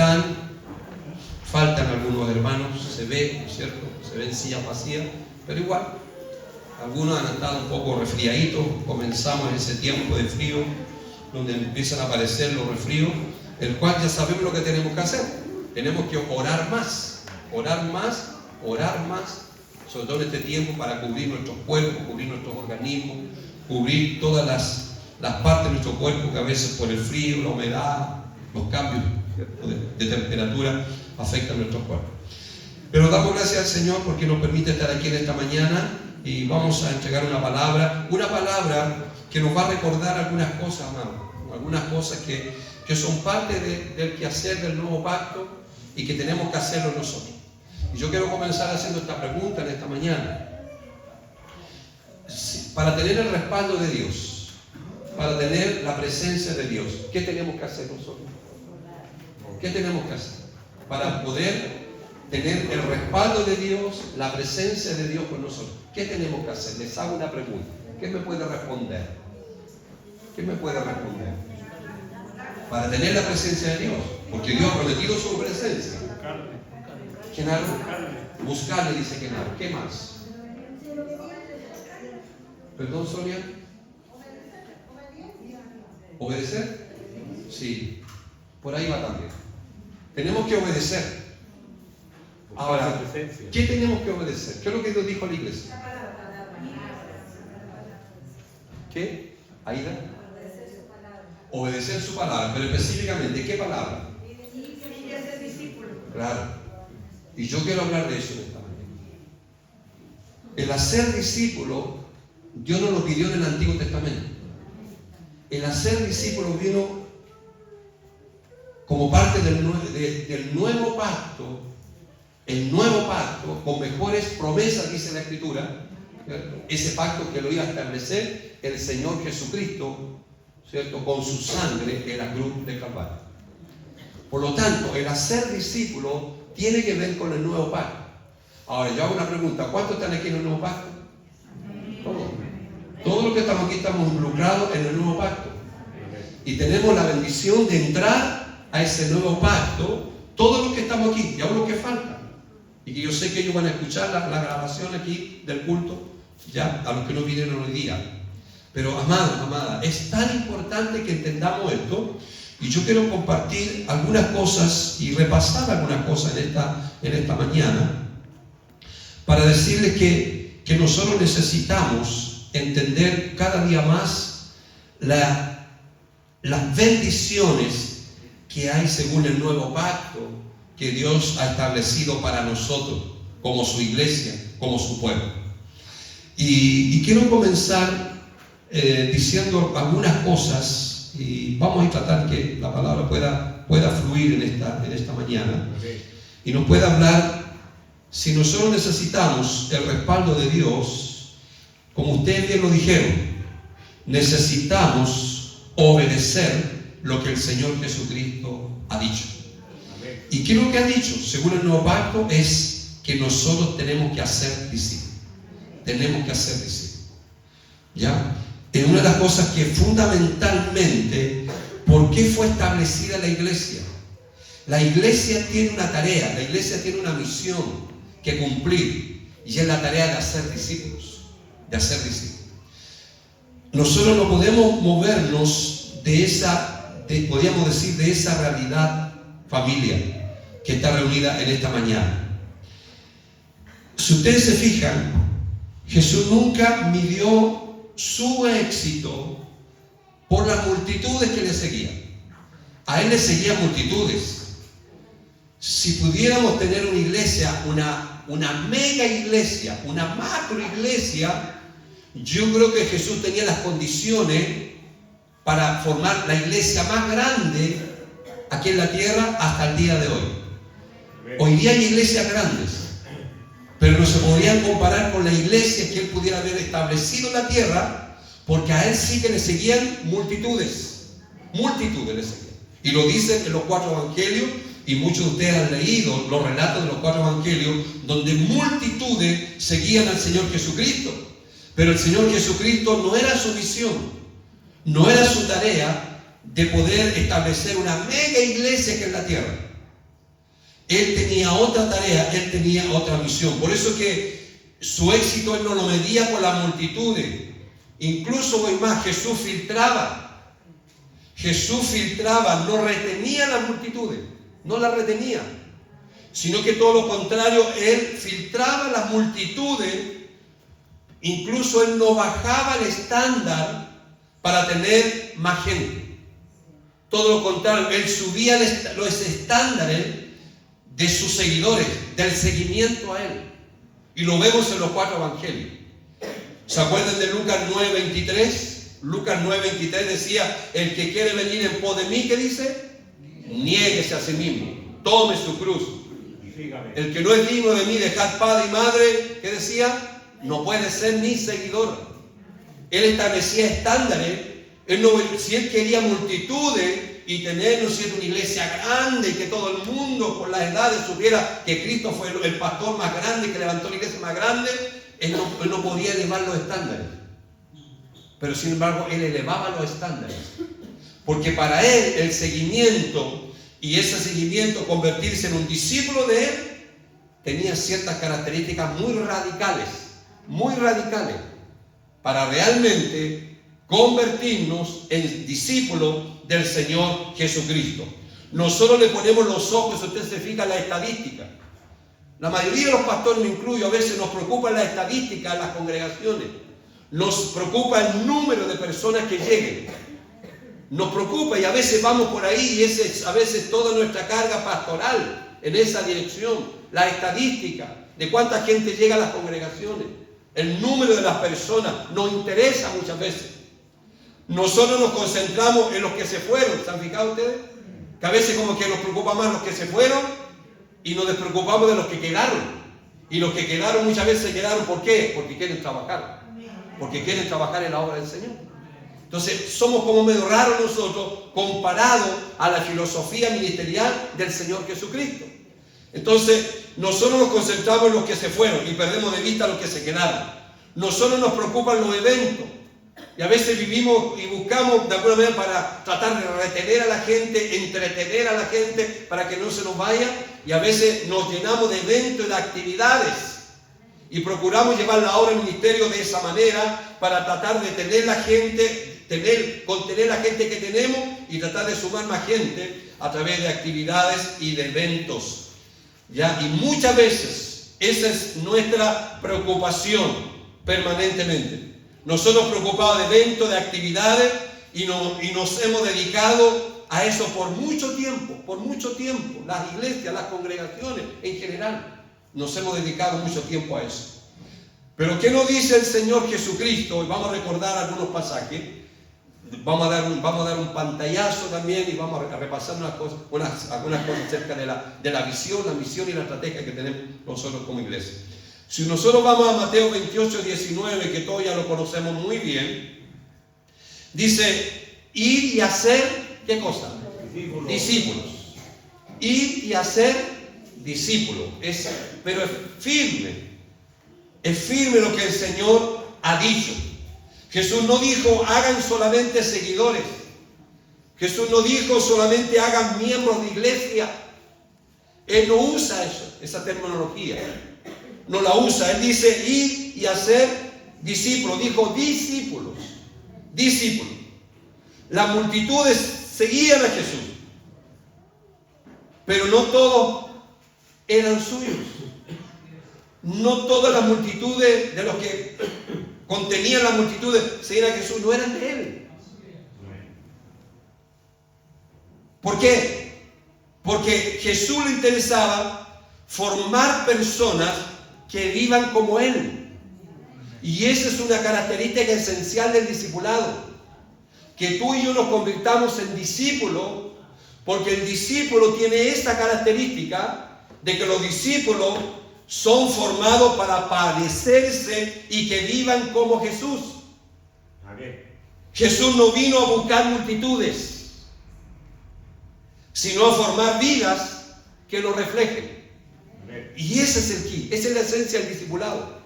están, faltan algunos hermanos, se ve, ¿no es cierto? Se ven sillas vacías, pero igual, algunos han estado un poco resfriaditos. Comenzamos en ese tiempo de frío, donde empiezan a aparecer los resfríos, el cual ya sabemos lo que tenemos que hacer. Tenemos que orar más, sobre todo en este tiempo, para cubrir nuestros cuerpos, cubrir nuestros organismos, cubrir todas las partes de nuestro cuerpo que a veces por el frío, la humedad, los cambios de temperatura afectan nuestros cuerpos. Pero damos gracias al Señor porque nos permite estar aquí en esta mañana y vamos a entregar una palabra que nos va a recordar algunas cosas, amado, algunas cosas que son parte del quehacer del nuevo pacto y que tenemos que hacerlo nosotros. Y yo quiero comenzar haciendo esta pregunta en esta mañana. Para tener el respaldo de Dios, para tener la presencia de Dios, ¿qué tenemos que hacer nosotros? ¿Qué tenemos que hacer para poder tener el respaldo de Dios, la presencia de Dios con nosotros? ¿Qué tenemos que hacer? Les hago una pregunta. ¿Qué me puede responder? ¿Qué me puede responder? Para tener la presencia de Dios, porque Dios ha prometido su presencia. Genaro, buscarle, dice Genaro. ¿Qué más? ¿Perdón, Sonia? ¿Obedecer? Sí, por ahí va también. Tenemos que obedecer. Ahora, ¿qué tenemos que obedecer? ¿Qué es lo que Dios dijo a la iglesia? ¿Qué? ¿Aida? Obedecer su palabra, pero específicamente, ¿qué palabra? Claro. Y yo quiero hablar de eso en esta mañana. El hacer discípulo, Dios nos lo pidió en el Antiguo Testamento. El hacer discípulo vino como parte del nuevo pacto, el nuevo pacto con mejores promesas, dice la Escritura, ese pacto que lo iba a establecer el Señor Jesucristo, ¿cierto?, con su sangre en la cruz de Calvario. Por lo tanto, el hacer discípulo tiene que ver con el nuevo pacto. Ahora, yo hago una pregunta: ¿cuántos están aquí en el nuevo pacto? Todos. Todos los que estamos aquí estamos involucrados en el nuevo pacto. Y tenemos la bendición de entrar a ese nuevo pacto, todos los que estamos aquí, y aún los que faltan. Y que yo sé que ellos van a escuchar la grabación aquí del culto, ya, a los que no vinieron hoy día. Pero, amados, amadas, es tan importante que entendamos esto. Y yo quiero compartir algunas cosas y repasar algunas cosas en esta mañana para decirles que nosotros necesitamos entender cada día más las bendiciones que hay según el nuevo pacto que Dios ha establecido para nosotros como su iglesia, como su pueblo. Y quiero comenzar diciendo algunas cosas. Y vamos a tratar que la palabra pueda fluir en esta mañana y nos pueda hablar. Si nosotros necesitamos el respaldo de Dios, como ustedes bien lo dijeron, necesitamos obedecer lo que el Señor Jesucristo ha dicho. ¿Y qué es lo que ha dicho? Según el nuevo pacto, es que nosotros tenemos que hacer discípulos. Tenemos que hacer discípulos. ¿Ya? Es una de las cosas que fundamentalmente, ¿por qué fue establecida la iglesia? La iglesia tiene una tarea, la iglesia tiene una misión que cumplir, y es la tarea de hacer discípulos, Nosotros no podemos movernos podríamos decir, de esa realidad familia que está reunida en esta mañana. Si ustedes se fijan, Jesús nunca midió su éxito por las multitudes que le seguían. A él le seguían multitudes. Si pudiéramos tener una iglesia, una mega iglesia, una macro iglesia, yo creo que Jesús tenía las condiciones para formar la iglesia más grande aquí en la tierra hasta el día de hoy. Hoy día hay iglesias grandes, pero no se podrían comparar con la iglesia que él pudiera haber establecido en la tierra, porque a él sí que le seguían multitudes le seguían. Y lo dicen en los 4 evangelios, y muchos de ustedes han leído los relatos de los 4 evangelios, donde multitudes seguían al Señor Jesucristo. Pero el Señor Jesucristo no era su misión, no era su tarea de poder establecer una mega iglesia que en la tierra. Él tenía otra tarea, él tenía otra misión. Por eso que su éxito él no lo medía por las multitudes. Incluso hoy más, Jesús filtraba, no retenía las multitudes, no las retenía, sino que todo lo contrario, él filtraba las multitudes. Incluso él no bajaba el estándar para tener más gente. Todo lo contrario, él subía los estándares de sus seguidores, del seguimiento a él. Y lo vemos en los 4 evangelios. ¿Se acuerdan de Lucas 9:23? Lucas 9:23 decía, el que quiere venir en pos de mí, ¿qué dice? Niéguese a sí mismo, tome su cruz. El que no es digno de mí, dejad padre y madre, ¿qué decía? No puede ser mi seguidor. Él establecía estándares. Si él quería multitudes y tener, ¿no es cierto?, una iglesia grande y que todo el mundo por las edades supiera que Cristo fue el pastor más grande, que levantó la iglesia más grande, él no podía elevar los estándares. Pero sin embargo, él elevaba los estándares. Porque para él el seguimiento y ese seguimiento, convertirse en un discípulo de él, tenía ciertas características muy radicales, para realmente convertirnos en discípulos del Señor Jesucristo. Nosotros le ponemos los ojos, si usted se fija en la estadística. La mayoría de los pastores, me incluyo, a veces nos preocupa la estadística en las congregaciones. Nos preocupa el número de personas que lleguen. Nos preocupa y a veces vamos por ahí y a veces toda nuestra carga pastoral en esa dirección. La estadística de cuánta gente llega a las congregaciones. El número de las personas nos interesa muchas veces. Nosotros nos concentramos en los que se fueron. ¿Se han fijado ustedes? Que a veces como que nos preocupa más los que se fueron y nos despreocupamos de los que quedaron. Y los que quedaron muchas veces se quedaron, ¿por qué? Porque quieren trabajar. Porque quieren trabajar en la obra del Señor. Entonces somos como medio raros nosotros comparados a la filosofía ministerial del Señor Jesucristo. Entonces nosotros nos concentramos en los que se fueron y perdemos de vista a los que se quedaron. Nosotros nos preocupan los eventos y a veces vivimos y buscamos de alguna manera para tratar de retener a la gente, entretener a la gente para que no se nos vaya, y a veces nos llenamos de eventos y de actividades y procuramos llevar la obra del ministerio de esa manera para tratar de tener la gente, contener la gente que tenemos y tratar de sumar más gente a través de actividades y de eventos. ¿Ya? Y muchas veces esa es nuestra preocupación permanentemente. Nosotros preocupados de eventos, de actividades, y nos hemos dedicado a eso por mucho tiempo. Las iglesias, las congregaciones en general, nos hemos dedicado mucho tiempo a eso. Pero ¿qué nos dice el Señor Jesucristo? Y vamos a recordar algunos pasajes. Vamos a dar un pantallazo también y vamos a repasar algunas cosas acerca de la visión, la misión y la estrategia que tenemos nosotros como iglesia. Si nosotros vamos a Mateo 28:19, que todos ya lo conocemos muy bien, dice, ir y hacer, ¿qué cosa? Discípulos. Ir y hacer discípulos. Pero es firme lo que el Señor ha dicho. Jesús no dijo, hagan solamente seguidores. Jesús no dijo, solamente hagan miembros de iglesia. Él no usa esa terminología. No la usa. Él dice, ir y hacer discípulos. Dijo, discípulos. Las multitudes seguían a Jesús, pero no todos eran suyos. No todas las multitudes de los que contenían las multitudes seguían a Jesús, no eran de él. ¿Por qué? Porque Jesús le interesaba formar personas que vivan como él. Y esa es una característica esencial del discipulado. Que tú y yo nos convirtamos en discípulos, porque el discípulo tiene esta característica de que los discípulos son formados para parecerse y que vivan como Jesús. Jesús no vino a buscar multitudes, sino a formar vidas que lo reflejen. Y ese es el key, esa es la esencia del discipulado.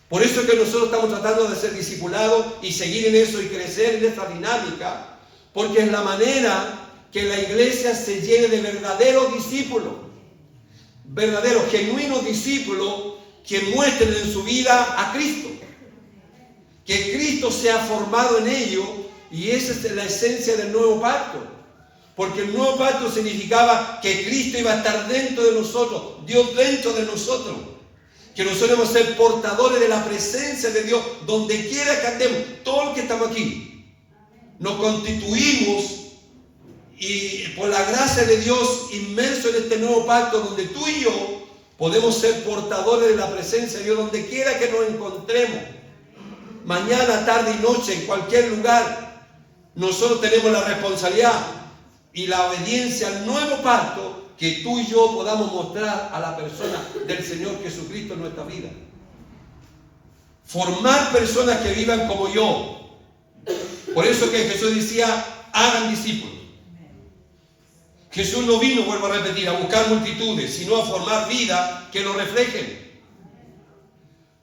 Por eso es que nosotros estamos tratando de ser discipulados y seguir en eso y crecer en esta dinámica, porque es la manera que la iglesia se llene de verdaderos discípulos. verdaderos, genuinos discípulos que muestren en su vida a Cristo. Que Cristo sea formado en ellos, y esa es la esencia del nuevo pacto. Porque el nuevo pacto significaba que Cristo iba a estar dentro de nosotros, Dios dentro de nosotros. Que nosotros vamos a ser portadores de la presencia de Dios donde quiera que andemos. Todos los que estamos aquí nos constituimos y por la gracia de Dios inmersos en este nuevo pacto donde tú y yo podemos ser portadores de la presencia de Dios donde quiera que nos encontremos. Mañana, tarde y noche, en cualquier lugar, nosotros tenemos la responsabilidad y la obediencia al nuevo pacto que tú y yo podamos mostrar a la persona del Señor Jesucristo en nuestra vida. Formar personas que vivan como yo. Por eso que Jesús decía, hagan discípulos. Jesús no vino, vuelvo a repetir, a buscar multitudes, sino a formar vida que lo reflejen.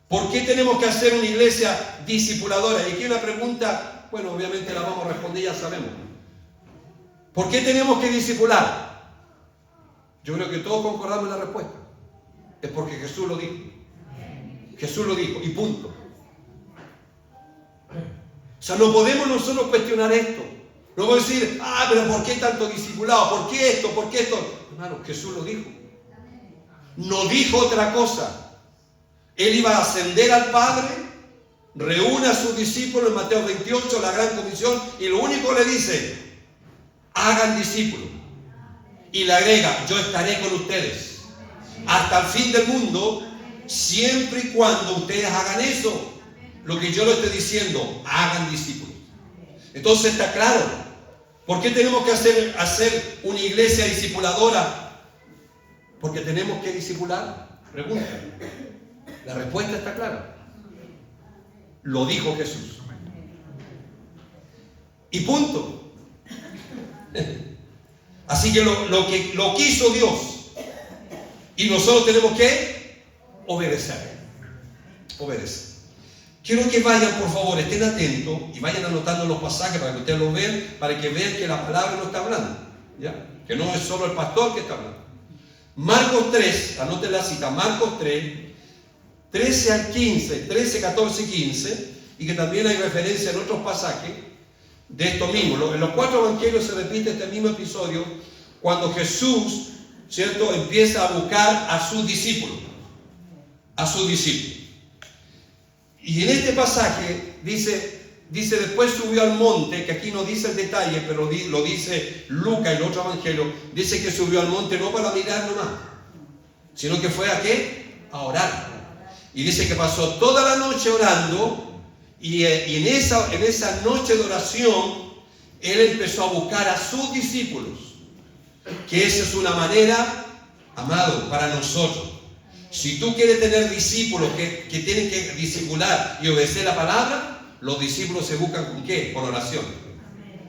¿Por qué tenemos que hacer una iglesia discipuladora? Y aquí una pregunta, bueno, obviamente la vamos a responder, ya sabemos. ¿Por qué tenemos que discipular? Yo creo que todos concordamos en la respuesta. Es porque Jesús lo dijo. Jesús lo dijo y punto. O sea, no podemos nosotros cuestionar esto. No podemos decir, pero ¿por qué tanto discipulado? ¿Por qué esto? ¿Por qué esto? Hermano, Jesús lo dijo. No dijo otra cosa. Él iba a ascender al Padre, reúne a sus discípulos en Mateo 28, la gran comisión, y lo único que le dice, hagan discípulos. Y le agrega, yo estaré con ustedes hasta el fin del mundo, siempre y cuando ustedes hagan eso. Lo que yo le estoy diciendo, hagan discípulos. Entonces está claro. ¿Por qué tenemos que hacer una iglesia discipuladora? Porque tenemos que discipular. Pregunta. La respuesta está clara. Lo dijo Jesús. Y punto. Así que lo quiso Dios. Y nosotros tenemos que obedecer. Obedecer. Quiero que vayan, por favor, estén atentos y vayan anotando los pasajes para que ustedes los vean, para que vean que la palabra no está hablando. ¿Ya? Que no es solo el pastor que está hablando. Marcos 3, anoten la cita, Marcos 3, 13 al 15, 13, 14 y 15, y que también hay referencia en otros pasajes de esto mismo. En los 4 evangelios se repite este mismo episodio cuando Jesús, ¿cierto?, empieza a buscar a sus discípulos. A sus discípulos. Y en este pasaje dice después subió al monte, que aquí no dice el detalle, pero lo dice Lucas y el otro evangelio, dice que subió al monte no para mirar nomás, sino que fue a ¿qué? A orar. Y dice que pasó toda la noche orando, y en esa noche de oración, él empezó a buscar a sus discípulos, que esa es una manera, amado, para nosotros. Si tú quieres tener discípulos que tienen que discipular y obedecer la palabra, los discípulos se buscan ¿con qué? Con oración.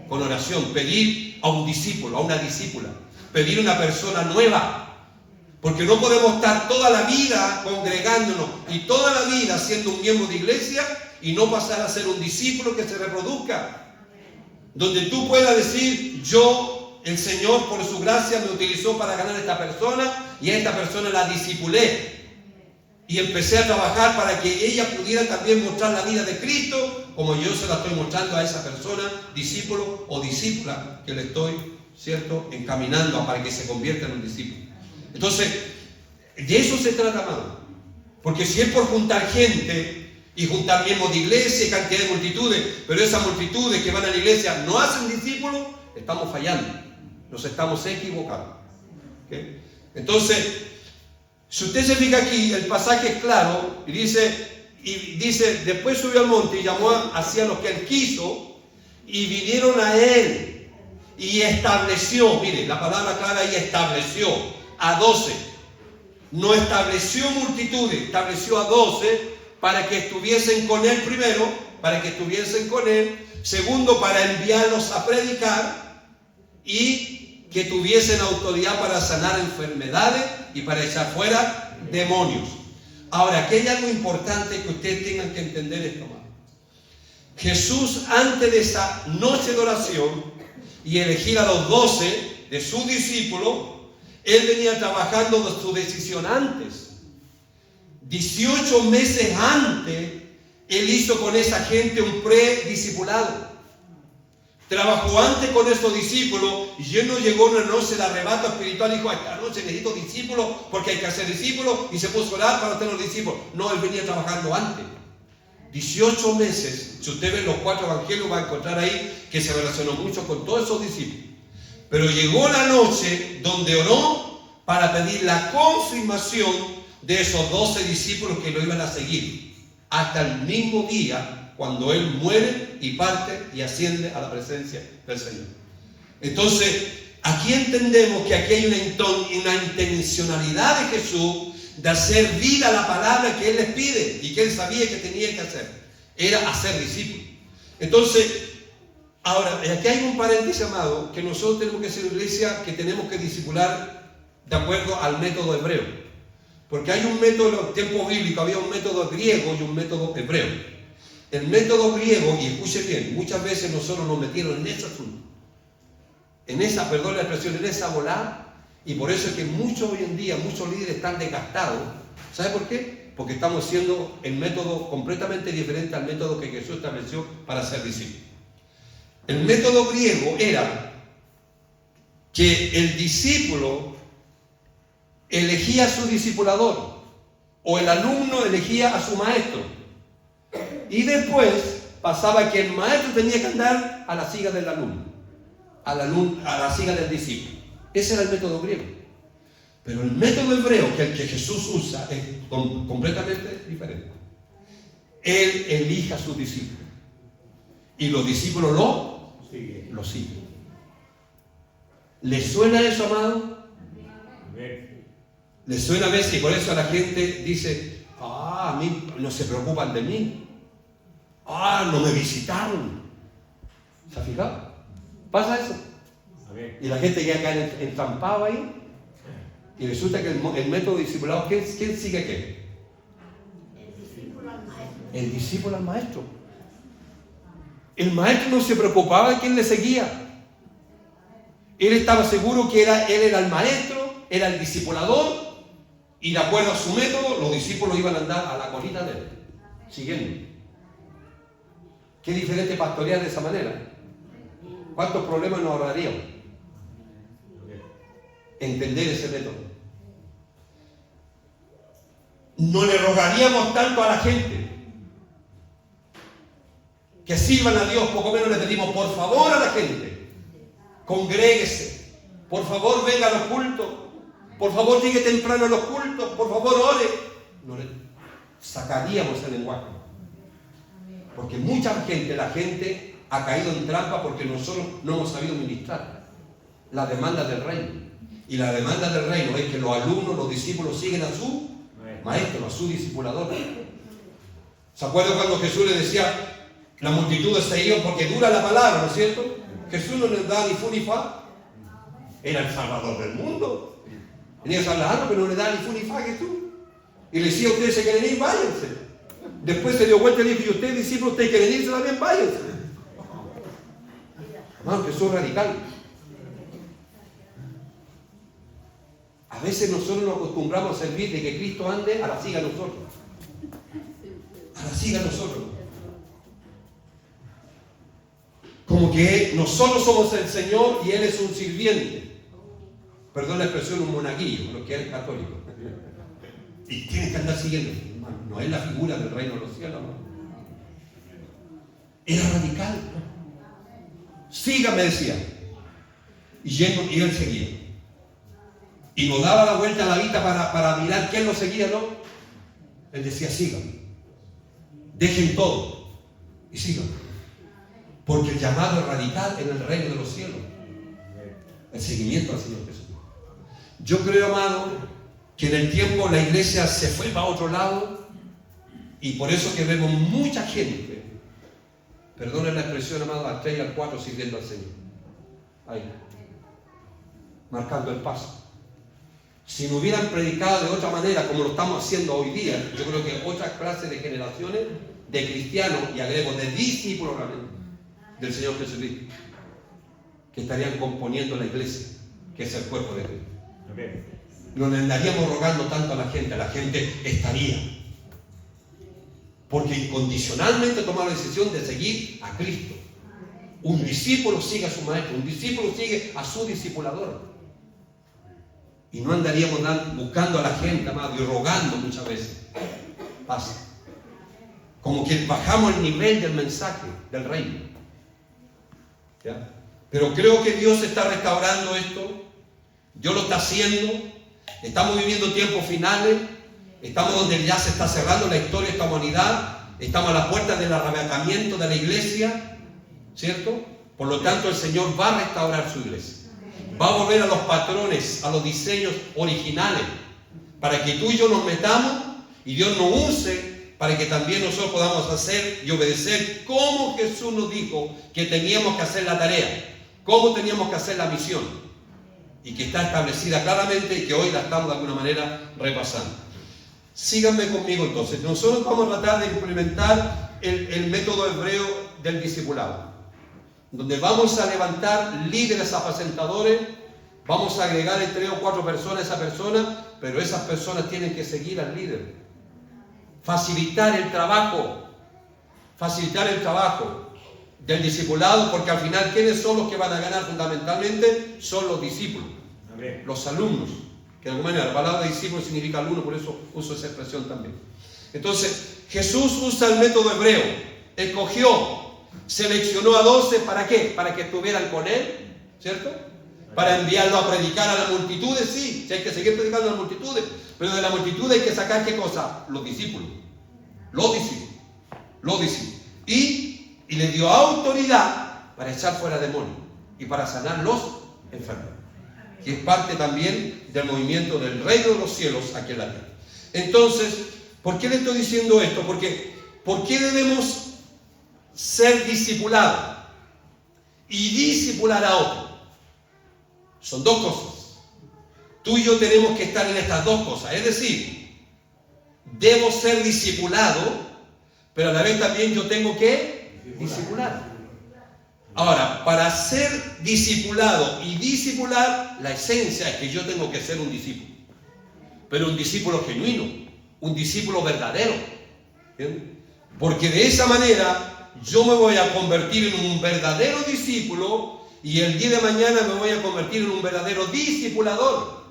Con oración. Pedir a un discípulo, a una discípula. Pedir a una persona nueva. Porque no podemos estar toda la vida congregándonos y toda la vida siendo un miembro de iglesia y no pasar a ser un discípulo que se reproduzca. Donde tú puedas decir, el Señor por su gracia me utilizó para ganar a esta persona y a esta persona la discipulé. Y empecé a trabajar para que ella pudiera también mostrar la vida de Cristo como yo se la estoy mostrando a esa persona, discípulo o discípula que le estoy, ¿cierto?, encaminando para que se convierta en un discípulo. Entonces, de eso se trata, amado. Porque si es por juntar gente y juntar miembros de iglesia y cantidad de multitudes, pero esas multitudes que van a la iglesia no hacen discípulos, estamos fallando. Nos estamos equivocando. ¿Okay? Entonces, si usted se fija aquí, el pasaje es claro y dice, después subió al monte y llamó hacia los que él quiso y vinieron a él y estableció, mire, la palabra clara ahí, estableció a 12. No estableció multitudes, estableció a 12 para que estuviesen con él primero, para que estuviesen con él, segundo, para enviarlos a predicar y que tuviesen autoridad para sanar enfermedades y para echar fuera demonios. Ahora, aquí hay algo importante que ustedes tengan que entender esto más. Jesús, antes de esa noche de oración y elegir a los 12 de sus discípulos, Él venía trabajando de su decisión antes. 18 meses antes, Él hizo con esa gente un prediscipulado. Trabajó antes con esos discípulos y Él no llegó una noche de arrebato espiritual y dijo, esta noche necesito discípulos porque hay que hacer discípulos, y se puso a orar para tener los discípulos. No, Él venía trabajando antes. 18 meses. Si usted ve los 4 evangelios, va a encontrar ahí que se relacionó mucho con todos esos discípulos. Pero llegó la noche donde oró para pedir la confirmación de esos 12 discípulos que lo iban a seguir, hasta el mismo día cuando Él muere y parte y asciende a la presencia del Señor. Entonces, aquí entendemos que aquí hay una intencionalidad de Jesús de hacer vida la palabra que Él les pide y que Él sabía que tenía que hacer. Era hacer discípulos. Entonces, ahora, aquí hay un paréntesis, amado, que nosotros tenemos que ser iglesia que tenemos que discipular de acuerdo al método hebreo. Porque hay un método, en el tiempo bíblico había un método griego y un método hebreo. El método griego, y escuche bien, muchas veces nosotros nos metieron en ese asunto, en esa, perdón la expresión, en esa volada, y por eso es que muchos hoy en día, muchos líderes están desgastados. ¿Sabe por qué? Porque estamos haciendo el método completamente diferente al método que Jesús estableció para ser discípulo. El método griego era que el discípulo elegía a su discipulador, o el alumno elegía a su maestro, y después pasaba que el maestro tenía que andar a la siga del alumno, a la siga del discípulo. Ese era el método griego. Pero el método hebreo, que el que Jesús usa, es completamente diferente. Él elige a sus discípulos y los discípulos lo siguen. ¿Le suena eso, amado? Le suena a veces, y por eso la gente dice, a mí no se preocupan de mí. No me visitaron. ¿Se ha fijado? Pasa eso. Y la gente ya cae entrampada ahí. Y resulta que el método discipulado, ¿quién sigue qué? El discípulo al maestro. El maestro no se preocupaba de quién le seguía. Él estaba seguro que él era el maestro, era el discipulador. Y de acuerdo a su método, los discípulos iban a andar a la colita de él, siguiendo. Qué diferente pastorear de esa manera. ¿Cuántos problemas nos ahorraríamos? Entender ese método. No le rogaríamos tanto a la gente que sirvan a Dios, poco menos le pedimos por favor a la gente, congréguese, por favor venga a los cultos, por favor llegue temprano a los cultos, por favor ore. No le sacaríamos el lenguaje. Porque mucha gente, la gente ha caído en trampa porque nosotros no hemos sabido ministrar la demanda del reino. Y la demanda del reino es que los alumnos, los discípulos siguen a su maestro, a su discipulador. ¿Se acuerdan cuando Jesús le decía, la multitud se iba porque dura la palabra, ¿no es cierto? Jesús no les da ni fu ni fa. Era el salvador del mundo. Venía a hablar, pero no le da ni fu ni fa a Jesús. Y le decía, ustedes se quieren ir, váyanse. Después se dio vuelta y le dijo, y ustedes discípulos, ustedes quieren irse también, váyanse. Hermano, Jesús es radical. A veces nosotros nos acostumbramos a servir de que Cristo ande a la siga nosotros. A la siga nosotros. Como que nosotros somos el Señor y Él es un sirviente. Perdón la expresión, un monaguillo, lo que es católico. Y tiene que andar siguiendo. No es la figura del reino de los cielos. ¿No? Era radical. Sígame, decía. Y él seguía. Y nos daba la vuelta a la vida para mirar quién lo seguía, ¿no? Él decía, síganme. Dejen todo y sigan. Porque el llamado es radical en el reino de los cielos. El seguimiento al Señor Jesús. Yo creo, amado, que en el tiempo la iglesia se fue para otro lado y por eso que vemos mucha gente, perdonen la expresión, amado, al 3 y al 4 sirviendo al Señor. Ahí. Marcando el paso. Si no hubieran predicado de otra manera como lo estamos haciendo hoy día, yo creo que otra clase de generaciones de cristianos, y agrego de discípulos realmente del Señor Jesucristo, que estarían componiendo la iglesia, que es el cuerpo de Cristo. No le andaríamos rogando tanto a la gente estaría. Porque incondicionalmente tomar la decisión de seguir a Cristo. Un discípulo sigue a su maestro, un discípulo sigue a su discipulador. Y no andaríamos buscando a la gente, amado, y rogando muchas veces. Pasa. Como que bajamos el nivel del mensaje del reino. ¿Ya? Pero creo que Dios está restaurando esto. Dios lo está haciendo. Estamos viviendo tiempos finales. Estamos donde ya se está cerrando la historia de esta humanidad. Estamos a la puerta del arrebatamiento de la iglesia, ¿cierto? Por lo tanto, el Señor va a restaurar su iglesia. Va a volver a los patrones, a los diseños originales, para que tú y yo nos metamos y Dios nos use para que también nosotros podamos hacer y obedecer como Jesús nos dijo que teníamos que hacer la tarea, cómo teníamos que hacer la misión, y que está establecida claramente y que hoy la estamos de alguna manera repasando. Síganme conmigo entonces. Nosotros vamos a tratar de implementar el método hebreo del discipulado, donde vamos a levantar líderes apacentadores, vamos a agregar 3 o 4 personas a esa persona, pero esas personas tienen que seguir al líder. Facilitar el trabajo del discipulado, porque al final, ¿quiénes son los que van a ganar fundamentalmente? Son los discípulos, los alumnos. Que de alguna manera la palabra discípulo significa alumno, por eso uso esa expresión también. Entonces, Jesús usa el método hebreo, escogió, seleccionó a 12, ¿para qué? Para que estuvieran con él, ¿cierto? Para enviarlo a predicar a las multitudes, sí, hay que seguir predicando a las multitudes, pero de la multitud hay que sacar ¿qué cosa? Los discípulos. Y le dio autoridad para echar fuera demonios y para sanar los enfermos, que es parte también del movimiento del reino de los cielos aquí en la tierra. Entonces, ¿por qué le estoy diciendo esto? Porque ¿por qué debemos ser discipulados y discipular a otros? Son 2 cosas. Tú y yo tenemos que estar en estas 2 cosas. Es decir, debo ser discipulado, pero a la vez también yo tengo que discipular. Ahora, para ser discipulado y discipular, la esencia es que yo tengo que ser un discípulo. Pero un discípulo genuino, un discípulo verdadero. ¿Bien? Porque de esa manera yo me voy a convertir en un verdadero discípulo y el día de mañana me voy a convertir en un verdadero discipulador.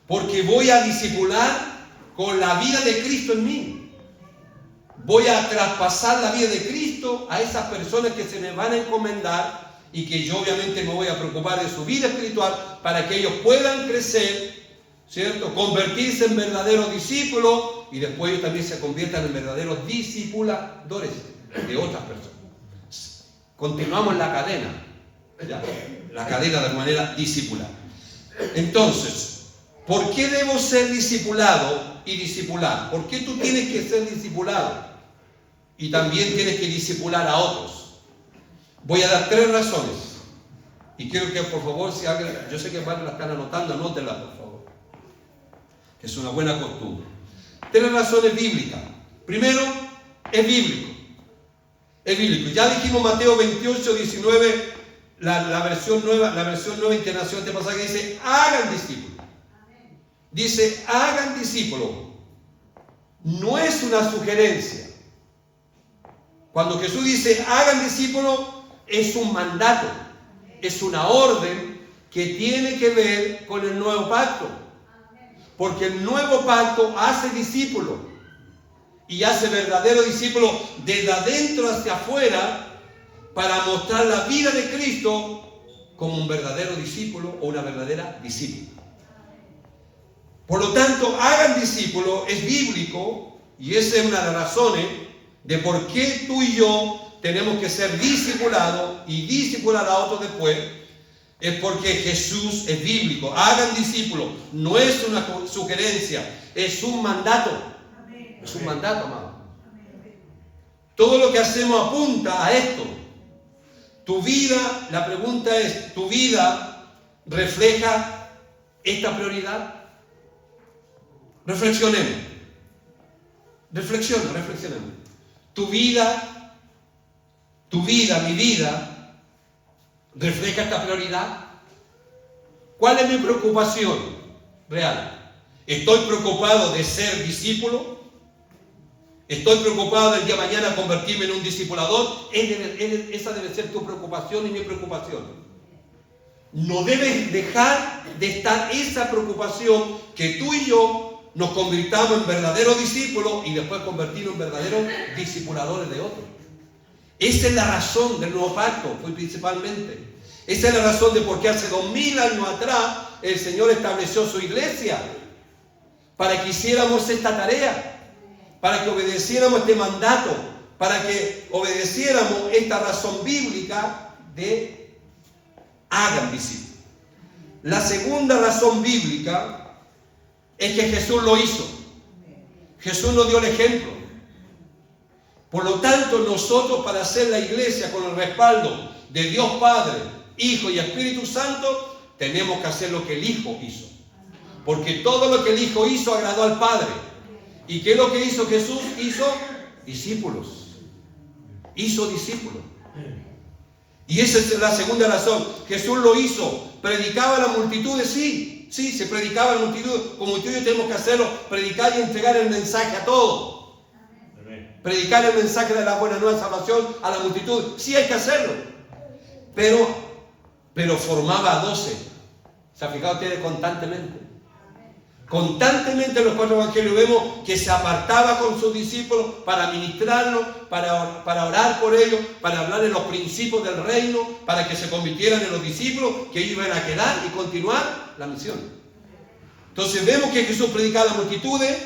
Porque voy a discipular con la vida de Cristo en mí. Voy a traspasar la vida de Cristo a esas personas que se me van a encomendar y que yo obviamente me voy a preocupar de su vida espiritual para que ellos puedan crecer, ¿cierto? Convertirse en verdaderos discípulos y después ellos también se conviertan en verdaderos discipuladores de otras personas. Continuamos la cadena, ¿ya? La cadena de manera discipular. Entonces, ¿por qué debo ser discipulado y discipular? ¿Por qué tú tienes que ser discipulado? Y también tienes que discipular a otros. Voy a dar 3 razones. Y quiero que por favor, si alguien, yo sé que varios la están anotando, anótenla por favor. Que es una buena costumbre. 3 razones bíblicas. Primero, es bíblico. Es bíblico. Ya dijimos Mateo 28, 19, la versión nueva internacional de pasaje dice, hagan discípulos. Dice, hagan discípulos. No es una sugerencia. Cuando Jesús dice, hagan discípulos, es un mandato, es una orden que tiene que ver con el nuevo pacto. Porque el nuevo pacto hace discípulos y hace verdadero discípulo desde adentro hacia afuera para mostrar la vida de Cristo como un verdadero discípulo o una verdadera discípula. Por lo tanto, hagan discípulos es bíblico y esa es una de las razones de por qué tú y yo tenemos que ser discipulados y discipular a otros después. Es porque Jesús es bíblico. Hagan discípulos. No es una sugerencia, es un mandato. Es un mandato, amado. Todo lo que hacemos apunta a esto. Tu vida, la pregunta es, ¿tu vida refleja esta prioridad? Reflexionemos. Reflexionemos. Tu vida, mi vida, ¿refleja esta prioridad? ¿Cuál es mi preocupación? real. ¿Estoy preocupado de ser discípulo? ¿Estoy preocupado del día de mañana convertirme en un discipulador? Esa debe ser tu preocupación y mi preocupación. No debes dejar de estar esa preocupación que tú y yo nos convirtamos en verdaderos discípulos y después convertirnos en verdaderos discipuladores de otros. Esa es la razón del nuevo pacto, fue principalmente. Esa es la razón de por qué hace 2000 años atrás el Señor estableció su iglesia. Para que hiciéramos esta tarea, para que obedeciéramos este mandato, para que obedeciéramos esta razón bíblica de hagan discípulos. La segunda razón bíblica es que Jesús lo hizo. Jesús nos dio el ejemplo. Por lo tanto, nosotros para hacer la iglesia con el respaldo de Dios Padre, Hijo y Espíritu Santo, tenemos que hacer lo que el Hijo hizo. Porque todo lo que el Hijo hizo agradó al Padre. ¿Y qué es lo que hizo Jesús? Hizo discípulos. Hizo discípulos. Y esa es la segunda razón. Jesús lo hizo. ¿Predicaba a la multitud? Sí, se predicaba a la multitud. Como tú y yo tenemos que hacerlo, predicar y entregar el mensaje a todos. Predicar el mensaje de la buena nueva de salvación a la multitud. Sí hay que hacerlo. Pero formaba a 12. ¿Se han fijado ustedes constantemente? Constantemente en los 4 evangelios vemos que se apartaba con sus discípulos para ministrarlos, para orar por ellos, para hablar de los principios del reino, para que se convirtieran en los discípulos que ellos iban a quedar y continuar la misión. Entonces vemos que Jesús predicaba a las multitudes,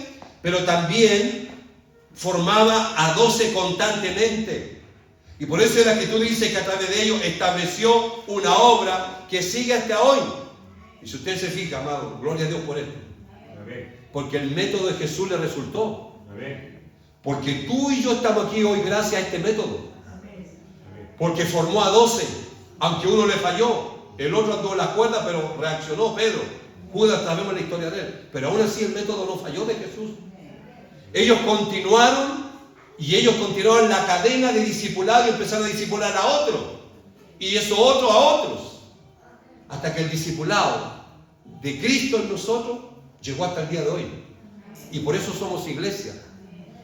pero también formaba a 12 constantemente. Y por eso la Escritura dice que a través de ellos estableció una obra que sigue hasta hoy. Y si usted se fija, amado, gloria a Dios por él. Porque el método de Jesús le resultó. Porque tú y yo estamos aquí hoy gracias a este método. Porque formó a 12, aunque uno le falló. El otro andó en la cuerda, pero reaccionó Pedro. Judas, sabemos la historia de él. Pero aún así el método no falló de Jesús. Ellos continuaron la cadena de discipulado y empezaron a discipular a otros. Y eso otro a otros. Hasta que el discipulado de Cristo en nosotros llegó hasta el día de hoy. Y por eso somos iglesia.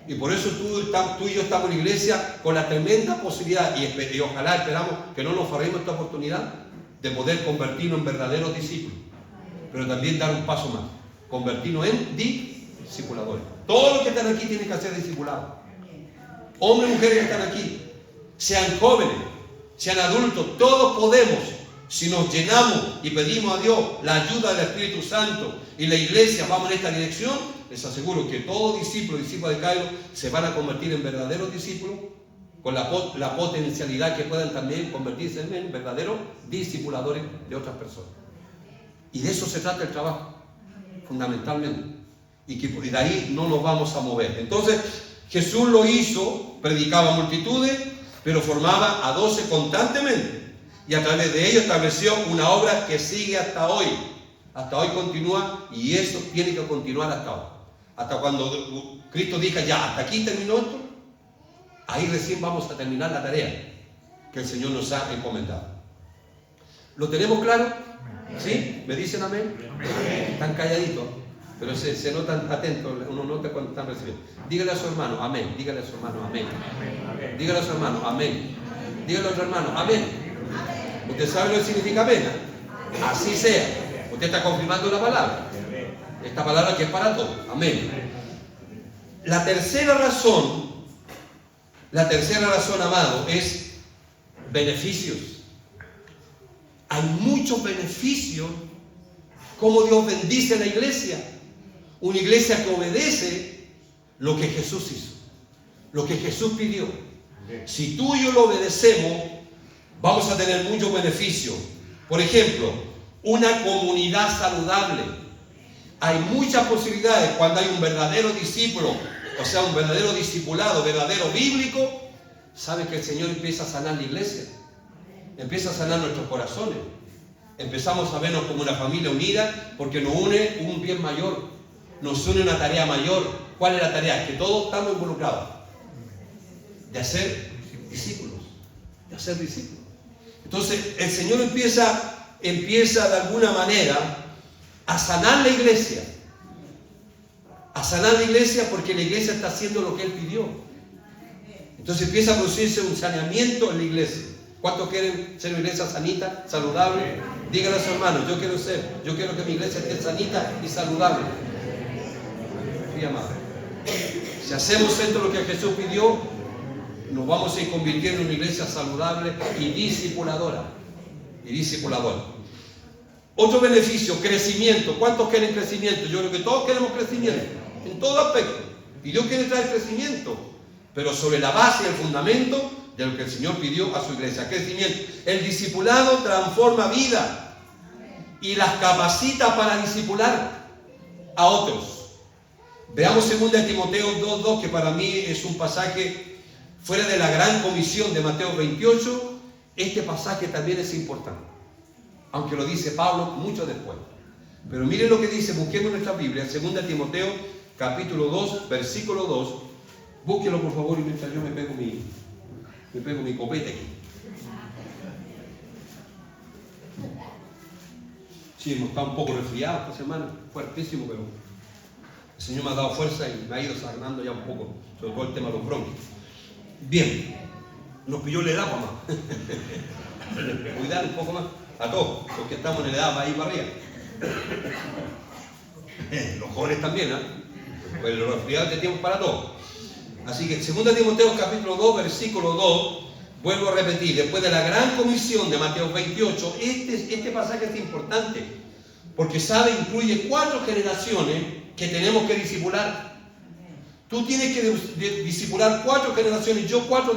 Y por eso tú y yo estamos en la iglesia con la tremenda posibilidad, y ojalá esperamos que no nos fallemos esta oportunidad de poder convertirnos en verdaderos discípulos. Pero también dar un paso más. Convertirnos en discipuladores. Todos los que están aquí tienen que ser discipulados. Hombres y mujeres que están aquí, sean jóvenes, sean adultos, todos podemos. Si nos llenamos y pedimos a Dios la ayuda del Espíritu Santo y la iglesia vamos en esta dirección, les aseguro que todos discípulos de Cairo se van a convertir en verdaderos discípulos con la potencialidad que puedan también convertirse en verdaderos discipuladores de otras personas. Y de eso se trata el trabajo, fundamentalmente. Y de ahí no nos vamos a mover. Entonces, Jesús lo hizo, predicaba a multitudes, pero formaba a 12 constantemente. Y a través de ello estableció una obra que sigue hasta hoy. Hasta hoy continúa y eso tiene que continuar hasta hoy. Hasta cuando Cristo diga ya, hasta aquí terminó esto, ahí recién vamos a terminar la tarea que el Señor nos ha encomendado. ¿Lo tenemos claro? ¿Sí? ¿Me dicen amén? Están calladitos, pero se notan atentos, uno nota cuando están recibiendo. Dígale a su hermano, amén. Dígale a su hermano, amén. Dígale a su hermano, amén. Dígale a otro hermano, amén. ¿Usted sabe lo que significa amén? Así sea. Usted está confirmando la palabra. Esta palabra que es para todos. Amén. La tercera razón, amado, es beneficios. Hay muchos beneficios como Dios bendice a la iglesia. Una iglesia que obedece lo que Jesús hizo, lo que Jesús pidió. Si tú y yo lo obedecemos, vamos a tener muchos beneficios. Por ejemplo, una comunidad saludable. Hay muchas posibilidades cuando hay un verdadero discípulo, o sea, un verdadero discipulado, verdadero bíblico. ¿Sabe que el Señor empieza a sanar la iglesia? Empieza a sanar nuestros corazones. Empezamos a vernos como una familia unida porque nos une un bien mayor. Nos une una tarea mayor. ¿Cuál es la tarea? Que todos estamos involucrados. De hacer discípulos. De hacer discípulos. Entonces, el Señor empieza de alguna manera a sanar la iglesia. A sanar la iglesia porque la iglesia está haciendo lo que Él pidió. Entonces empieza a producirse un saneamiento en la iglesia. ¿Cuántos quieren ser una iglesia sanita, saludable? Díganle a sus hermanos, yo quiero que mi iglesia esté sanita y saludable. Sí, amado. Si hacemos esto lo que Jesús pidió, nos vamos a ir convirtiendo en una iglesia saludable y discipuladora. Otro beneficio, crecimiento. ¿Cuántos quieren crecimiento? Yo creo que todos queremos crecimiento, en todo aspecto. Y Dios quiere traer crecimiento, pero sobre la base y el fundamento de lo que el Señor pidió a su iglesia. Crecimiento. El discipulado transforma vida y las capacita para discipular a otros. Veamos 2 Timoteo 2:2, que para mí es un pasaje fuera de la gran comisión de Mateo 28. Este pasaje también es importante, aunque lo dice Pablo mucho después. Pero miren lo que dice, busquemos nuestra Biblia, 2 Timoteo capítulo 2, versículo 2. Búsquelo por favor, y mientras yo me pego mi copete aquí. Sí, hemos estado un poco resfriados esta semana, fuertísimo, pero el Señor me ha dado fuerza y me ha ido sanando ya un poco, sobre todo el tema de los bronquios. Bien, nos pilló la edad, mamá. Cuidar un poco más a todos, porque estamos en la edad para ir para arriba. Los jóvenes también, pues los resfriados de tiempo para todos. Así que 2 Timoteo capítulo 2, versículo 2, vuelvo a repetir, después de la gran comisión de Mateo 28, este pasaje es importante, porque incluye 4 generaciones que tenemos que discipular. Tú tienes que discipular 4 generaciones, yo 4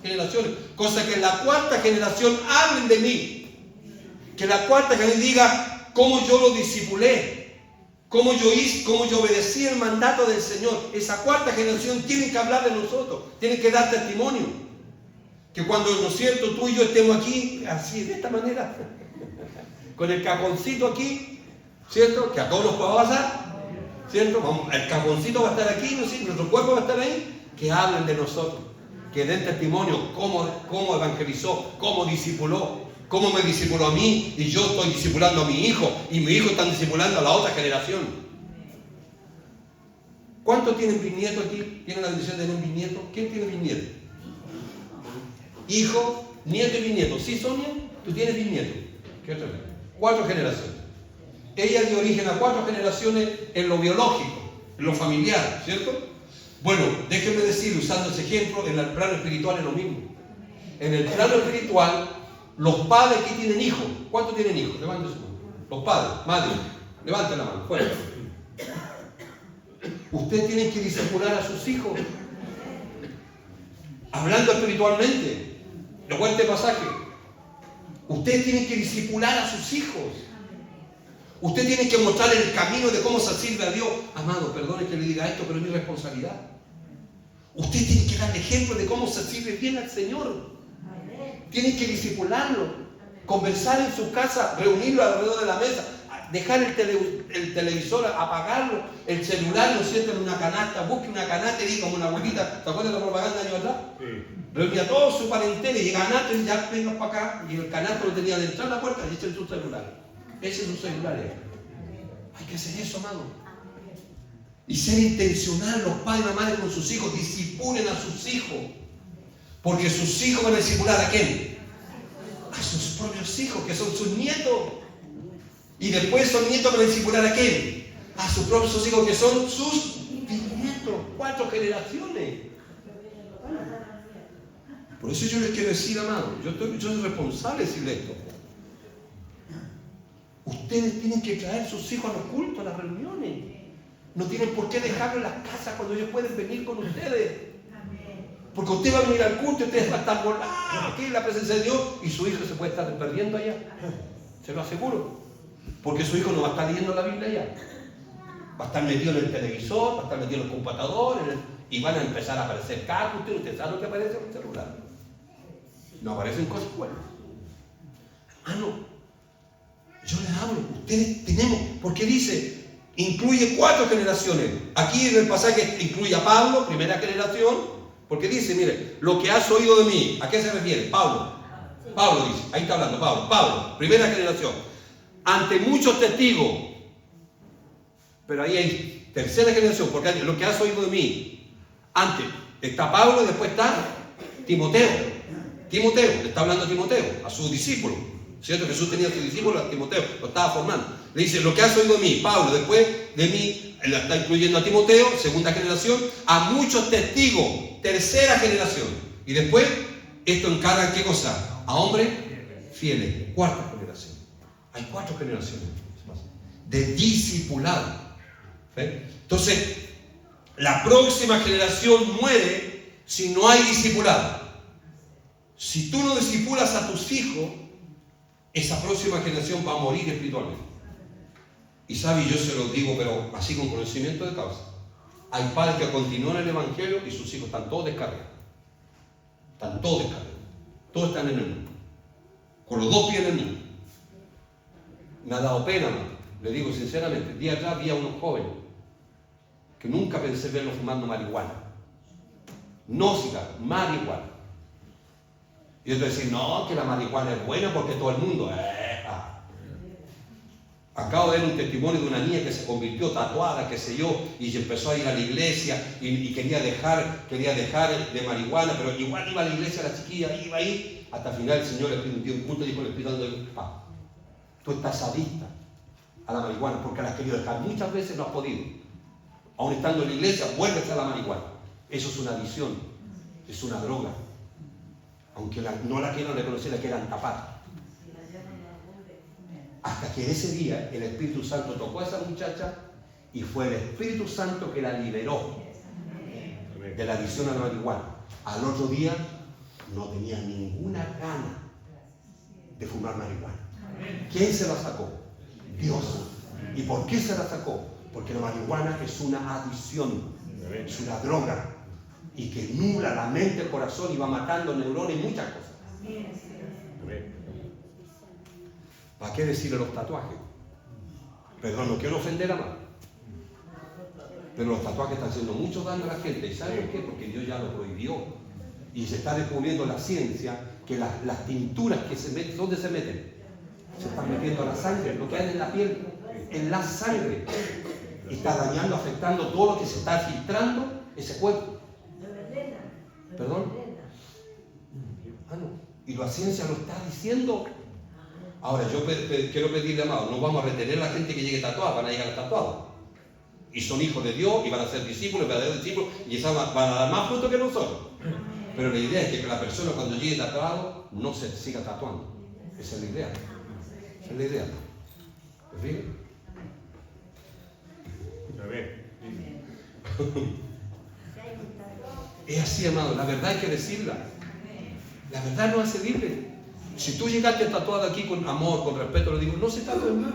generaciones, cosa que en la 4ª generación hablen de mí, que la 4ª generación diga cómo yo lo discipulé, cómo yo obedecí el mandato del Señor. Esa 4ª generación tiene que hablar de nosotros, tiene que dar testimonio. Que cuando, ¿no es cierto?, tú y yo estemos aquí, así, de esta manera, con el cajoncito aquí, ¿cierto?, que a todos nos pueda pasar, ¿cierto? El cajoncito va a estar aquí, ¿no es cierto?, nuestro cuerpo va a estar ahí, que hablen de nosotros, que den testimonio, cómo evangelizó, cómo discipuló, cómo me discipuló a mí, y yo estoy discipulando a mi hijo, y mi hijo está discipulando a la otra generación. ¿Cuántos tienen bisnietos aquí? ¿Tienen la bendición de tener un bisnieto? ¿Quién tiene bisnieto? Hijo, nieto y bisnieto. ¿Sí, Sonia? ¿Tú tienes bisnieto? ¿Qué otra vez? 4 generaciones. Ella dio origen a 4 generaciones en lo biológico, en lo familiar, ¿cierto? Bueno, déjenme decir, usando ese ejemplo, en el plano espiritual es lo mismo. En el plano espiritual, los padres que tienen hijos, ¿cuántos tienen hijos? Levanten su mano. Los padres, madre, levanten la mano, fuera. Ustedes tienen que discipular a sus hijos. Hablando espiritualmente, recuerden este pasaje. Ustedes tienen que discipular a sus hijos. Usted tiene que mostrarle el camino de cómo se sirve a Dios. Amado, perdone que le diga esto, pero es mi responsabilidad. Usted tiene que dar ejemplo de cómo se sirve bien al Señor. Tienen que discipularlo, conversar en su casa, reunirlo alrededor de la mesa, dejar el televisor, apagarlo, el celular, ¿no es cierto?, en una canasta. Busque una canasta y diga como una abuelita, ¿te acuerdas de la propaganda de años atrás? Sí. Reunía a todo su parentela y canasta y ya venga para acá, y el canasto lo tenía de entrar a la puerta y ese es su celular. Ese es su celular. Hay que hacer eso, amado. Y ser intencional los padres y madres con sus hijos, discipulen a sus hijos. Porque sus hijos van a discipular ¿a quién? A sus propios hijos, que son sus nietos. Y después esos nietos van a discipular ¿a quién? A sus propios hijos, que son sus bisnietos. 4 generaciones. Por eso yo les quiero decir, amado, yo soy responsable de decirle esto. Ustedes tienen que traer a sus hijos a los cultos, a las reuniones. No tienen por qué dejarlo en las casas cuando ellos pueden venir con ustedes. Porque usted va a venir al culto y ustedes van a estar volados aquí en la presencia de Dios y su hijo se puede estar perdiendo allá. Se lo aseguro. Porque su hijo no va a estar leyendo la Biblia allá. Va a estar metido en el televisor, va a estar metido en el computador y van a empezar a aparecer cartas. Usted sabe lo que aparece en el celular. No aparecen cosas buenas. No. Yo les hablo. Ustedes tenemos, porque dice, incluye 4 generaciones. Aquí en el pasaje incluye a Pablo, primera generación. Porque dice, mire, lo que has oído de mí, ¿a qué se refiere? Pablo dice, ahí está hablando Pablo, primera generación. Ante muchos testigos, Pero ahí hay tercera generación, porque lo que has oído de mí, antes está Pablo y después está Timoteo. Timoteo, le está hablando a Timoteo, a su discípulo. ¿Cierto? Jesús tenía a su discípulo, a Timoteo, lo estaba formando. Le dice, lo que has oído de mí, Pablo, después de mí, él está incluyendo a Timoteo, segunda generación, a muchos testigos, tercera generación. Y después, esto encarga ¿qué cosa? A hombres fieles, cuarta generación. Hay 4 generaciones de discipulado. ¿Ve? Entonces, la próxima generación muere si no hay discipulado. Si tú no discipulas a tus hijos, esa próxima generación va a morir espiritualmente. Y sabe, yo se lo digo, pero así con conocimiento de causa. Hay padres que continúan el evangelio y sus hijos están todos descargados. Están todos descargados. Todos están en el mundo. Con los 2 pies en el mundo. Me ha dado pena, le digo sinceramente. El día atrás vi a unos jóvenes que nunca pensé verlos fumando marihuana. No cigarro, marihuana. Y yo te decía, no, que la marihuana es buena porque todo el mundo. Acabo de ver un testimonio de una niña que se convirtió tatuada, qué sé yo, y empezó a ir a la iglesia y quería dejar de marihuana, pero igual iba a la iglesia la chiquilla, iba ahí, hasta el final el Señor le pidió un culto y dijo, le estoy dando el pan. Tú estás adicta a la marihuana porque la has querido dejar. Muchas veces no has podido. Aún estando en la iglesia, vuelves a la marihuana. Eso es una adicción, es una droga. Aunque no la quieran reconocer, la quieran tapar. Hasta que ese día el Espíritu Santo tocó a esa muchacha y fue el Espíritu Santo que la liberó de la adicción a la marihuana. Al otro día no tenía ninguna gana de fumar marihuana. ¿Quién se la sacó? Dios. ¿Y por qué se la sacó? Porque la marihuana es una adicción, es una droga y que nubla la mente, el corazón y va matando neuronas y muchas cosas. ¿Para qué decirle los tatuajes? Perdón, no quiero ofender a más. Pero los tatuajes están haciendo mucho daño a la gente. ¿Y saben qué? Porque Dios ya lo prohibió. Y se está descubriendo la ciencia que las tinturas que se meten, ¿dónde se meten? Se están metiendo a la sangre, lo que hay en la piel, en la sangre. Y está dañando, afectando todo lo que se está filtrando ese cuerpo. ¿Perdón? Ah, no. Y la ciencia lo está diciendo. Ahora, yo quiero pedirle, amado, no vamos a retener a la gente que llegue tatuada, van a llegar tatuados. Y son hijos de Dios y van a ser discípulos, verdaderos discípulos, y van a dar más fruto que nosotros. Pero la idea es que la persona cuando llegue tatuado no se siga tatuando. Esa es la idea. Esa es la idea. ¿Te fijas? Es así, amado, la verdad hay que decirla. La verdad no hace libre. Si tú llegaste tatuado aquí con amor, con respeto, le digo, no se tatúen más.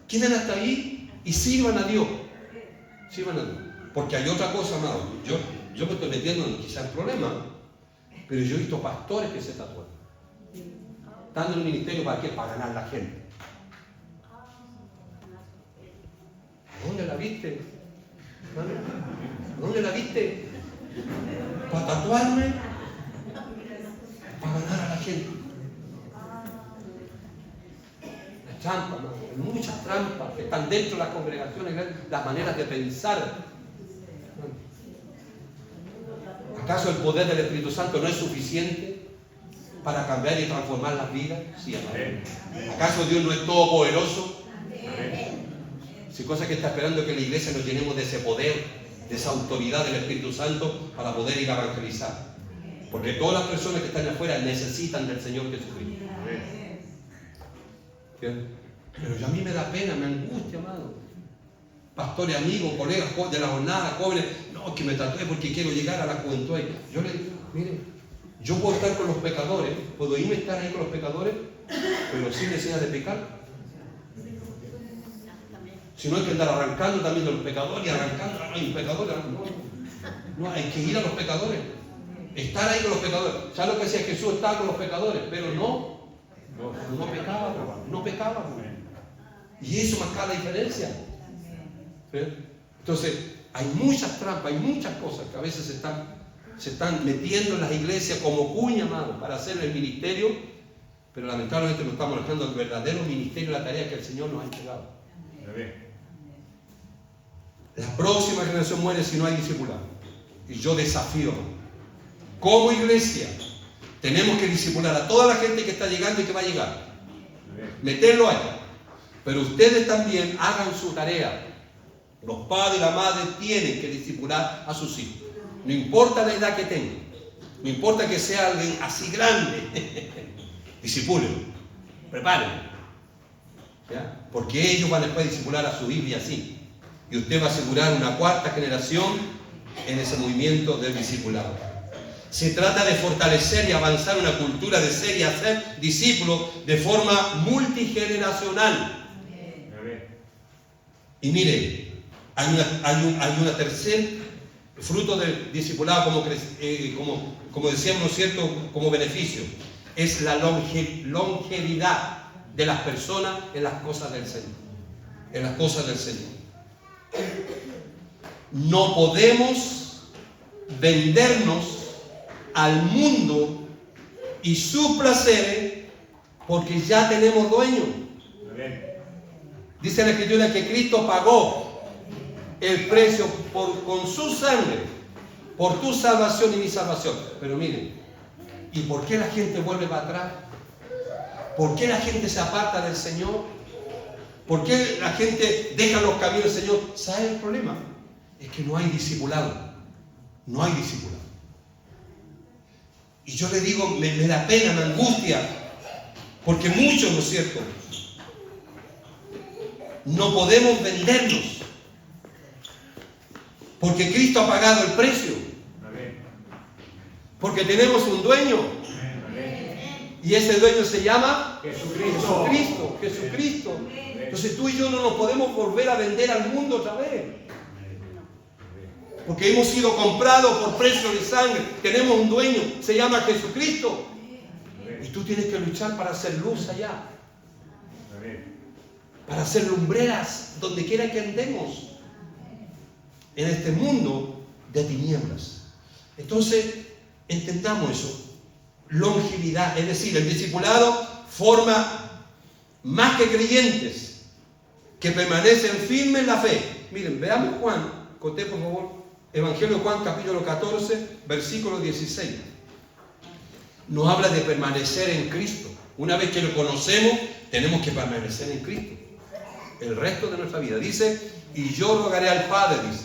Queden hasta ahí y sirvan a Dios. Sirvan a Dios. Porque hay otra cosa, amado. Yo me estoy metiendo en quizás problemas, pero yo he visto pastores que se tatúan. Estando en el ministerio, ¿para qué? Para ganar la gente. ¿A dónde la viste? ¿A dónde la viste? ¿Para tatuarme? Para ganar a la gente. La trampa, ¿no? Muchas trampas que están dentro de las congregaciones, las maneras de pensar. ¿Acaso el poder del Espíritu Santo no es suficiente para cambiar y transformar las vidas? Sí, amado. ¿Acaso Dios no es todopoderoso? Si cosa que está esperando es que la iglesia nos llenemos de ese poder, de esa autoridad del Espíritu Santo para poder ir a evangelizar. Porque todas las personas que están afuera necesitan del Señor Jesucristo. Pero a mí me da pena, me angustia, amado. Pastores, amigos, colegas de la jornada, jóvenes, no, que me tatué porque quiero llegar a la juventud ahí. Yo le digo, mire, yo puedo estar con los pecadores, puedo irme a estar ahí con los pecadores, pero sin necesidad de pecar. Si no hay que andar arrancando también de los pecadores y arrancando, no hay pecadores, no, hay que ir a los pecadores. Estar ahí con los pecadores. ¿Sabes lo que decía Jesús? Estaba con los pecadores, pero no pecaba. Y eso marca la diferencia. ¿Sí? Entonces, hay muchas trampas, hay muchas cosas que a veces se están metiendo en las iglesias como cuña, amado, para hacer el ministerio, pero lamentablemente no estamos dejando el verdadero ministerio, la tarea que el Señor nos ha entregado. La próxima generación muere si no hay discipulado. Y yo desafío, como iglesia, tenemos que discipular a toda la gente que está llegando y que va a llegar. Meterlo ahí. Pero ustedes también hagan su tarea. Los padres y la madre tienen que discipular a sus hijos. No importa la edad que tengan. No importa que sea alguien así grande. Discipúlenlo. Prepárenlo. ¿Ya? Porque ellos van después a discipular a su hijo y así. Y usted va a asegurar una cuarta generación en ese movimiento del discipulado. Se trata de fortalecer y avanzar una cultura de ser y hacer discípulos de forma multigeneracional. Y mire, hay una tercer fruto del discipulado como decíamos, ¿no es cierto?, como beneficio. Es la longevidad de las personas en las cosas del Señor. En las cosas del Señor. No podemos vendernos al mundo y sus placeres porque ya tenemos dueño. Dice la Escritura que Cristo pagó el precio con su sangre por tu salvación y mi salvación. Pero miren, ¿y por qué la gente vuelve para atrás? ¿Por qué la gente se aparta del Señor? ¿Por qué la gente deja los caminos del Señor? ¿Sabe el problema? Es que no hay discipulado. No hay discipulado. Y yo le digo, me da pena, me angustia, porque muchos, ¿no es cierto?, no podemos vendernos, porque Cristo ha pagado el precio, porque tenemos un dueño, y ese dueño se llama Jesucristo. Entonces tú y yo no nos podemos volver a vender al mundo otra vez, porque hemos sido comprados por precio de sangre. Tenemos un dueño, se llama Jesucristo. Y tú tienes que luchar para hacer luz allá. Para hacer lumbreras donde quiera que andemos. En este mundo de tinieblas. Entonces, entendamos eso. Longevidad, es decir, el discipulado forma más que creyentes que permanecen firmes en la fe. Miren, veamos Juan, conté por favor. Evangelio de Juan, capítulo 14, versículo 16. Nos habla de permanecer en Cristo. Una vez que lo conocemos, tenemos que permanecer en Cristo el resto de nuestra vida. Dice, y yo rogaré al Padre, dice,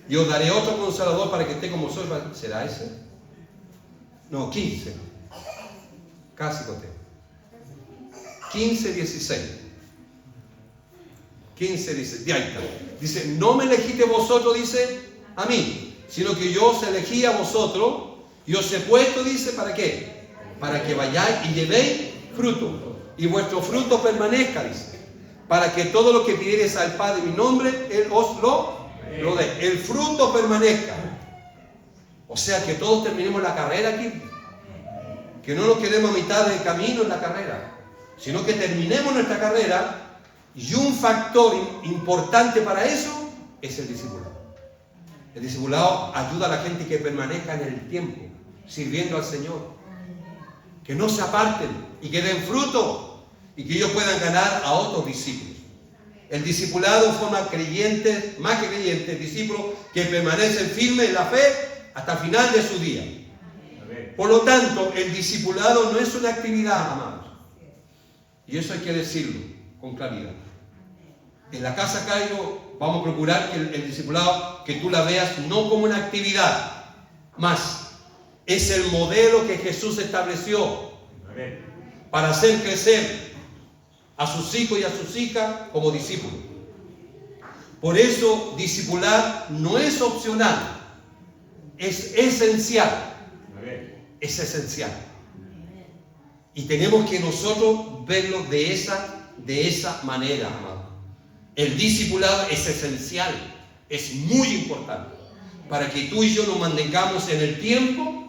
y os daré otro Consolador para que esté como soy. ¿Será ese? No, 15. Casi conté. 15, 16. 15, dice, de ahí está. Dice, no me elegiste vosotros, dice, a mí, sino que yo os elegí a vosotros y os he puesto, dice, ¿para qué? Para que vayáis y llevéis fruto, y vuestro fruto permanezca, dice, para que todo lo que pidiereis al Padre en mi nombre, Él os lo dé. El fruto permanezca. O sea, que todos terminemos la carrera aquí, que no nos quedemos a mitad del camino en la carrera, sino que terminemos nuestra carrera, y un factor importante para eso es el discipulado. El discipulado ayuda a la gente que permanezca en el tiempo, sirviendo al Señor. Que no se aparten y que den fruto y que ellos puedan ganar a otros discípulos. El discipulado forma creyentes, más que creyentes, discípulos que permanecen firmes en la fe hasta el final de su día. Por lo tanto, el discipulado no es una actividad, amados. Y eso hay que decirlo con claridad. En la Casa Cairo vamos a procurar que el discipulado, que tú la veas no como una actividad más. Es el modelo que Jesús estableció para hacer crecer a sus hijos y a sus hijas como discípulos. Por eso, discipular no es opcional, es esencial. Es esencial. Y tenemos que nosotros verlo de esa manera, amado. El discipulado es esencial, es muy importante para que tú y yo nos mantengamos en el tiempo,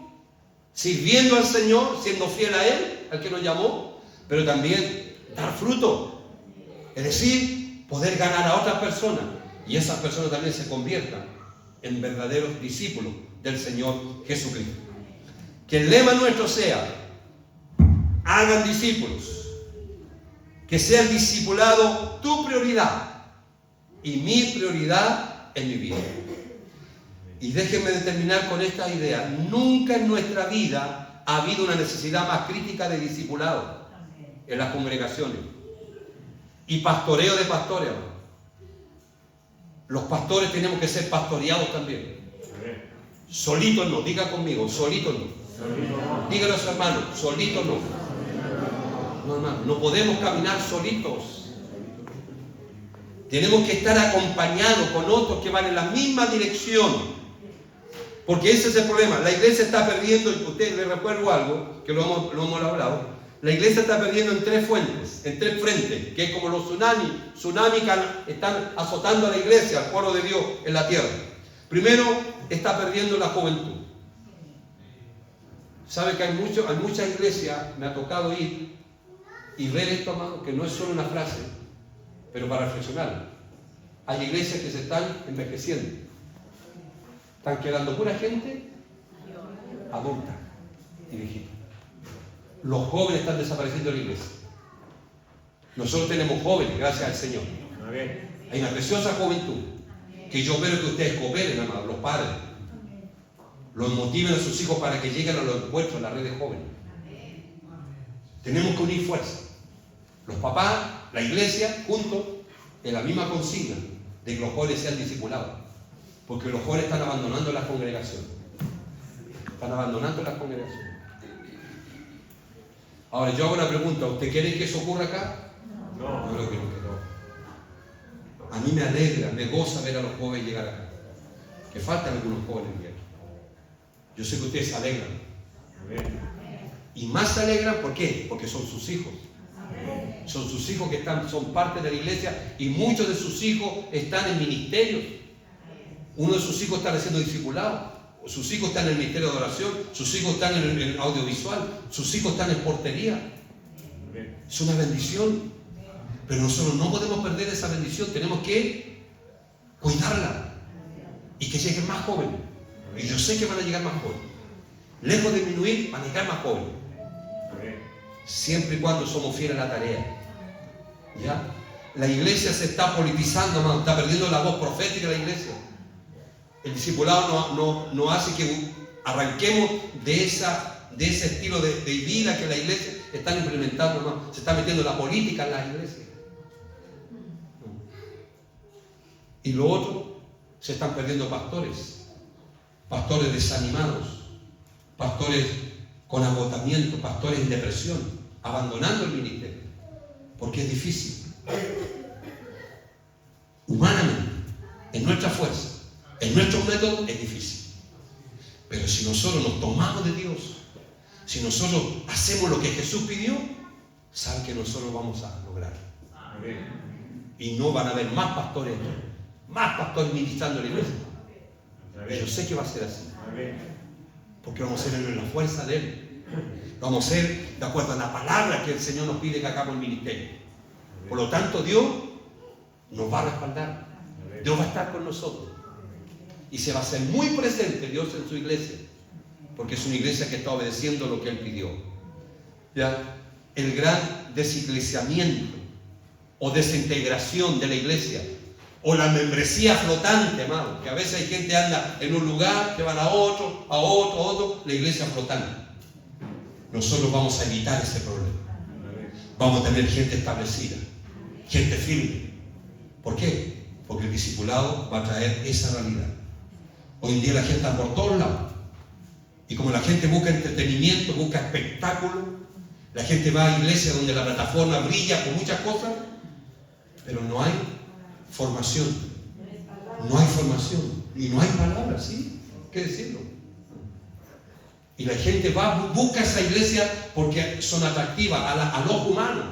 sirviendo al Señor, siendo fiel a Él, al que nos llamó, pero también dar fruto. Es decir, poder ganar a otras personas y esas personas también se conviertan en verdaderos discípulos del Señor Jesucristo. Que el lema nuestro sea: hagan discípulos. Que sea el discipulado tu prioridad y mi prioridad en mi vida. Y déjenme terminar con esta idea. Nunca en nuestra vida ha habido una necesidad más crítica de discipulado en las congregaciones. Y pastoreo de pastores. Los pastores tenemos que ser pastoreados también. Solitos no, diga conmigo, solitos no. Dígalo a su hermano, solitos no. No, hermano, no podemos caminar solitos. Tenemos que estar acompañados con otros que van en la misma dirección. Porque ese es el problema. La iglesia está perdiendo, y usted le recuerdo algo, que lo hemos hablado. La iglesia está perdiendo en tres fuentes, en tres frentes, que es como los tsunamis que están azotando a la iglesia, al pueblo de Dios en la tierra. Primero, está perdiendo la juventud. ¿Sabe que hay muchas iglesias, me ha tocado ir y ver esto, amado, que no es solo una frase, pero para reflexionar? Hay iglesias que se están envejeciendo. Están quedando pura gente adulta y viejita. Los jóvenes están desapareciendo de la iglesia. Nosotros tenemos jóvenes, gracias al Señor. Hay una preciosa juventud que yo espero que ustedes cooperen, amados, los padres. Los motiven a sus hijos para que lleguen a los encuentros en la red de jóvenes. Tenemos que unir fuerzas. Los papás, la iglesia, juntos, en la misma consigna de que los jóvenes sean discipulados. Porque los jóvenes están abandonando la congregación. Están abandonando la congregación. Ahora, yo hago una pregunta. ¿Usted quiere que eso ocurra acá? No. Yo creo que no. A mí me alegra, me goza ver a los jóvenes llegar acá. Que faltan algunos jóvenes aquí. Yo sé que ustedes se alegran. Y más se alegran, ¿por qué? Porque son sus hijos. Son sus hijos que son parte de la iglesia y muchos de sus hijos están en ministerios. Uno de sus hijos está siendo discipulado. Sus hijos están en el ministerio de oración. Sus hijos están en el audiovisual. Sus hijos están en portería. Es una bendición. Pero nosotros no podemos perder esa bendición. Tenemos que cuidarla. Y que lleguen más jóvenes. Y yo sé que van a llegar más jóvenes. Lejos de disminuir, van a llegar más jóvenes. Siempre y cuando somos fieles a la tarea. ¿Ya? La iglesia se está politizando, hermano. Está perdiendo la voz profética de la iglesia. El discipulado no hace que arranquemos de ese estilo de vida que la iglesia está implementando, hermano. Se está metiendo la política en la iglesia. Y lo otro, se están perdiendo pastores desanimados, pastores con agotamiento, pastores en depresión, abandonando el ministerio, porque es difícil. Humanamente, en nuestra fuerza, en nuestros métodos es difícil. Pero si nosotros nos tomamos de Dios, si nosotros hacemos lo que Jesús pidió, saben que nosotros vamos a lograr. Y no van a haber más pastores ministrando en la iglesia. Yo sé que va a ser así. Porque vamos a ser en la fuerza de Él. Vamos a ser de acuerdo a la palabra que el Señor nos pide que hagamos el ministerio. Por lo tanto, Dios nos va a respaldar. Dios va a estar con nosotros. Y se va a hacer muy presente Dios en su iglesia. Porque es una iglesia que está obedeciendo lo que Él pidió. ¿Ya? El gran desiglesiamiento o desintegración de la iglesia, o la membresía flotante, hermano, que a veces hay gente que anda en un lugar, que van a otro, la iglesia flotante. Nosotros vamos a evitar ese problema. Vamos a tener gente establecida, gente firme. ¿Por qué? Porque el discipulado va a traer esa realidad. Hoy en día la gente está por todos lados. Y como la gente busca entretenimiento, busca espectáculo, la gente va a iglesias donde la plataforma brilla con muchas cosas, pero no hay formación. No hay formación. Y no hay palabras, ¿sí? ¿Qué decirlo? Y la gente busca esa iglesia porque son atractivas al ojo humano.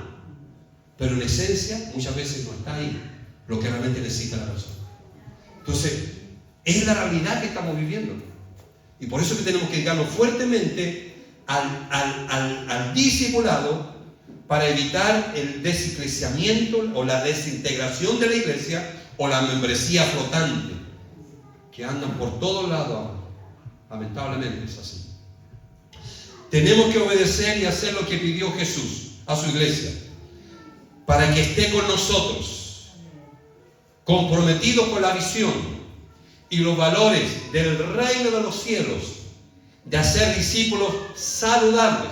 Pero en esencia, muchas veces no está ahí lo que realmente necesita la persona. Entonces, es la realidad que estamos viviendo. Y por eso es que tenemos que dedicarnos fuertemente al discipulado para evitar el desiglesia,miento o la desintegración de la iglesia o la membresía flotante que andan por todos lados. Lamentablemente es así. Tenemos que obedecer y hacer lo que pidió Jesús a su iglesia para que esté con nosotros, comprometido con la visión, y los valores del reino de los cielos, de hacer discípulos saludables.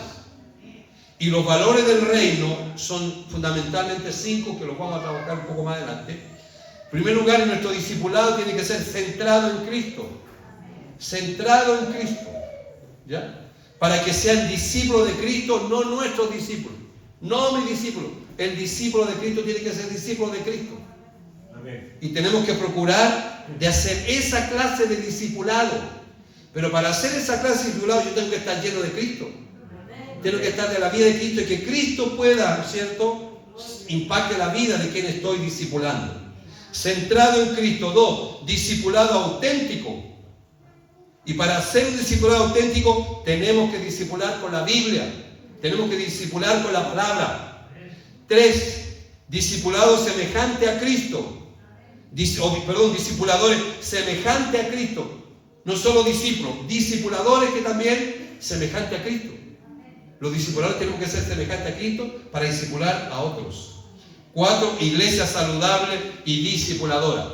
Y los valores del reino son fundamentalmente 5, que los vamos a trabajar un poco más adelante. En primer lugar, nuestro discipulado tiene que ser centrado en Cristo. Centrado en Cristo. ¿Ya? Para que sean discípulos de Cristo, no nuestros discípulos. No mis discípulos. El discípulo de Cristo tiene que ser discípulo de Cristo. Amén. Y tenemos que procurar de hacer esa clase de discipulado. Pero para hacer esa clase de discipulado yo tengo que estar lleno de Cristo. Tengo que estar de la vida de Cristo y que Cristo pueda, ¿cierto?, impacte la vida de quien estoy discipulando. Centrado en Cristo. 2, discipulado auténtico. Y para ser un discipulado auténtico tenemos que discipular con la Biblia. Tenemos que discipular con la palabra. 3, discipulado semejante a Cristo. Discipuladores semejante a Cristo. No solo discípulos, discipuladores que también semejante a Cristo. Los discipuladores tenemos que ser semejantes a Cristo para discipular a otros. 4, iglesia saludable y discipuladora.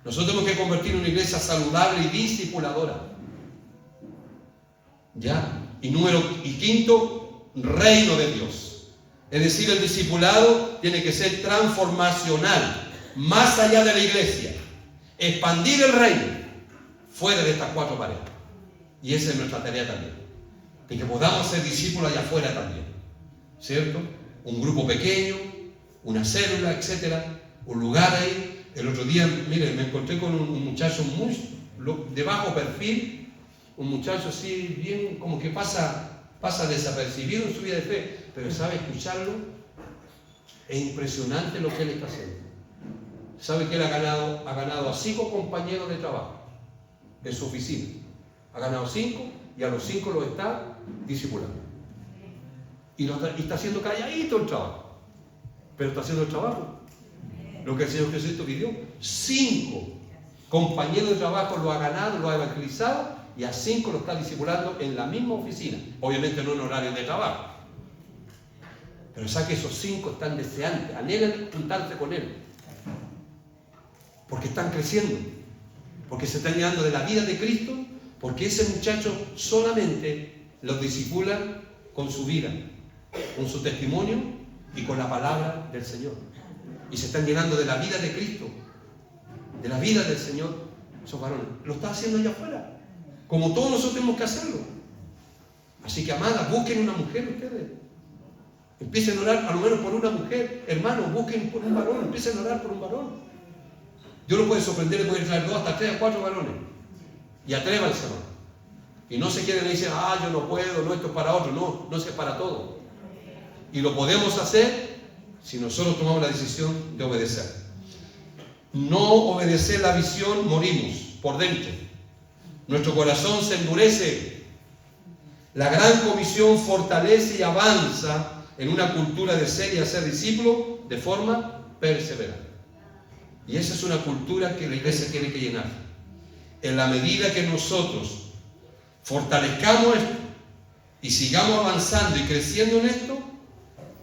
Nosotros tenemos que convertir en una iglesia saludable y discipuladora. ¿Ya? Y 5, reino de Dios. Es decir, el discipulado tiene que ser transformacional, más allá de la iglesia. Expandir el reino fuera de estas 4 paredes. Y esa es nuestra tarea también. De que podamos ser discípulos allá afuera también. ¿Cierto? Un grupo pequeño, una célula, etcétera, un lugar ahí. El otro día, miren, me encontré con un muchacho muy de bajo perfil, un muchacho así, bien, como que pasa desapercibido en su vida de fe, pero sabe escucharlo. Es impresionante lo que él está haciendo. Sabe que él ha ganado a 5 compañeros de trabajo en su oficina. Ha ganado 5 y a los 5 los está discipulando. Y está haciendo calladito el trabajo, pero está haciendo el trabajo. Lo que el Señor Jesucristo pidió. 5 compañeros de trabajo lo ha ganado, lo ha evangelizado, y a 5 lo está discipulando en la misma oficina. Obviamente no en horario de trabajo. Pero sabe que esos 5 están deseantes, anhelan juntarse con él. Porque están creciendo. Porque se están llenando de la vida de Cristo. Porque ese muchacho solamente los discipula con su vida, con su testimonio y con la palabra del Señor. Y se están llenando de la vida de Cristo, de la vida del Señor, esos varones. Lo está haciendo allá afuera, como todos nosotros tenemos que hacerlo. Así que, amadas, busquen una mujer ustedes. Empiecen a orar a lo menos por una mujer. Hermanos, busquen por un varón, empiecen a orar por un varón. Dios lo puede sorprender, le puede traer 2 hasta 3 a 4 varones. Y atrévanse, hermano. Y no se queden y dicen, yo no puedo, no, esto es para otro. No, no es para todo. Y lo podemos hacer si nosotros tomamos la decisión de obedecer. No obedecer la visión, morimos por dentro. Nuestro corazón se endurece. La gran comisión fortalece y avanza en una cultura de ser y hacer discípulos de forma perseverante. Y esa es una cultura que la iglesia tiene que llenar. En la medida que nosotros fortalezcamos esto y sigamos avanzando y creciendo en esto,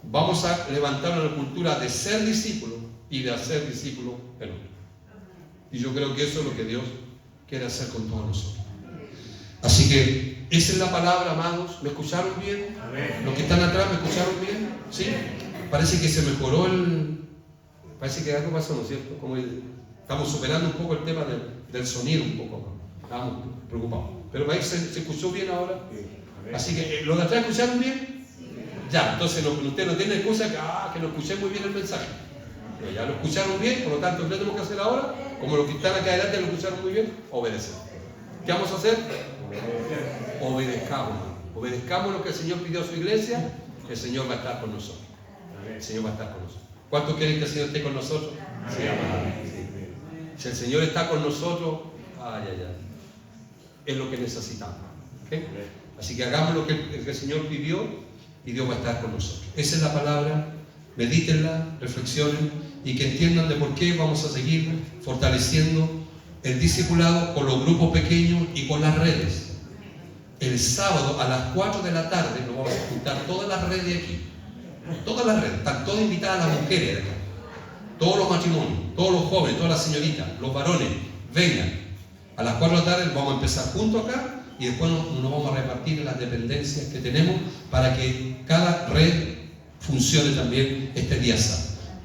vamos a levantar una cultura de ser discípulos y de hacer discípulos en otro. Y yo creo que eso es lo que Dios quiere hacer con todos nosotros. Así que esa es la palabra, amados. ¿Me escucharon bien? Amén. Los que están atrás, ¿me escucharon bien? ¿Sí? Parece que se mejoró Parece que algo pasó, ¿no es cierto? Estamos superando un poco el tema del sonido un poco. Estamos preocupados. Pero ¿se escuchó bien ahora? Así que, ¿los de atrás escucharon bien? Ya, entonces usted no tiene excusa que no escuché muy bien el mensaje. Pero ya lo escucharon bien, por lo tanto, ¿qué tenemos que hacer ahora? Como los que están acá adelante lo escucharon muy bien, obedecer. ¿Qué vamos a hacer? Obedezcamos. Obedezcamos lo que el Señor pidió a su iglesia, el Señor va a estar con nosotros. El Señor va a estar con nosotros. ¿Cuántos quieren que el Señor esté con nosotros? Sí, si el Señor está con nosotros, es lo que necesitamos. ¿Okay? Así que hagamos lo que el Señor pidió y Dios va a estar con nosotros. Esa es la palabra. Medítenla, reflexionen y que entiendan de por qué vamos a seguir fortaleciendo el discipulado con los grupos pequeños y con las redes. El sábado a las 4 de la tarde nos vamos a juntar todas las redes de aquí. Todas las redes, están todas invitadas las mujeres de acá. Todos los matrimonios, todos los jóvenes, todas las señoritas, los varones, vengan. A las 4 de la tarde vamos a empezar juntos acá y después nos vamos a repartir en las dependencias que tenemos para que cada red funcione también este día sábado.